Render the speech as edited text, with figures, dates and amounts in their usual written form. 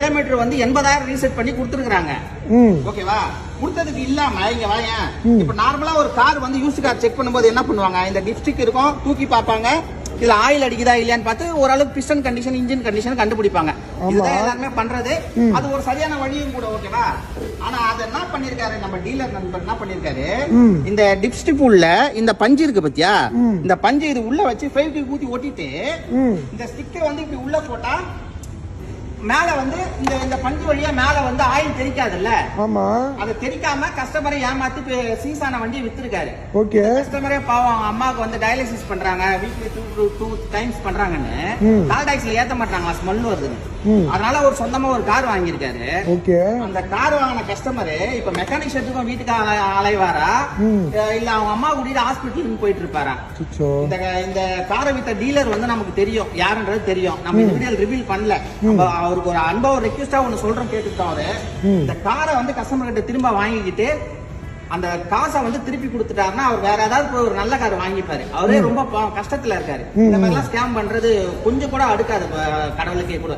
Kilometre வந்து 80,000 reset பண்ணி கொடுத்துருக்காங்க. ஓகேவா? கொடுத்ததுக்கு இல்லாம இங்க வாயேன், இப்ப நார்மலா ஒரு கார் வந்து யூஸ் கார் செக் பண்ணும்போது என்ன பண்ணுவாங்க, இந்த டிப்ஸ்டிக் இருக்கும், தூக்கி பார்ப்பாங்க, இதுல ஆயில் அடிக்குதா இல்லையான்னு பார்த்து ஓரளவுக்கு பிஸ்டன் கண்டிஷன், இன்ஜின் கண்டிஷன் கண்டுபிடிப்பாங்க. இதுதான் எல்லாருமே பண்றது. அது ஒரு சரியான வழியும் கூட. ஓகேவா? ஆனா அது என்ன பண்ணிருக்காரு நம்ம டீலர் நண்பர், என்ன பண்ணிருக்காரு, இந்த டிப்ஸ்டிக் உள்ள இந்த பஞ்சு இருக்கு பத்தியா, இந்த பஞ்சு இது உள்ள வச்சு ஃபெவிக்விக் ஊத்தி ஒட்டிட்டு இந்த ஸ்டிக்கர் வந்து இப்படி உள்ள போட்டா மேல வந்து இந்த பஞ்சு வழியா மேல வந்து ஆயில் தெரிக்காதுல்ல, ஆமா, அதை தெரிக்காம கஸ்டமரை ஏமாத்தி சீசான வண்டியை வித்துருக்காரு. ஓகே. கஸ்டமரே பாவம் அம்மாவுக்கு வந்து டயாலிசிஸ் பண்றாங்க, வீக்லி 2 டைம்ஸ் பண்றாங்கன்னு கால் டாக்ஸ்ல ஏத்த மாட்டாங்களா, ஸ்மெல் வருதுன்னு. அதனால ஒரு சொந்தமா ஒரு கார் வாங்கியிருக்காரு. ஓகே. அந்த கார் வாங்கின கஸ்டமர் இப்ப மெக்கானிக் ஷெட்டுக்கும் வீட்டுக்கு அலைவாரா இல்ல அவங்க அம்மா கூட்டிட்டு ஹாஸ்பிட்டலுக்கு போயிட்டு இருப்பாரா? இந்த காரை வித்த டீலர் வந்து நமக்கு தெரியும் யாருன்றது தெரியும். நம்ம இந்த வீடியோ ரிவீல் பண்ணல. அவருக்கு ஒரு அன்பா ஒரு ரெக்வெஸ்டா ஒன்னு சொல்றோம், கேட்டுக்கிட்டோம். அவரு இந்த காரை வந்து கஸ்டமர் கிட்ட திரும்ப வாங்கிக்கிட்டு அந்த காசை வந்து திருப்பி கொடுத்துட்டாருன்னா அவர் வேற ஏதாவது ஒரு நல்ல கார் வாங்கிப்பாரு. அவரே ரொம்ப கஷ்டத்துல இருக்காரு. இந்த மாதிரி எல்லாம் ஸ்கேம் பண்றது கொஞ்சம் கூட அடுக்காது கடவுளுக்கே கூட.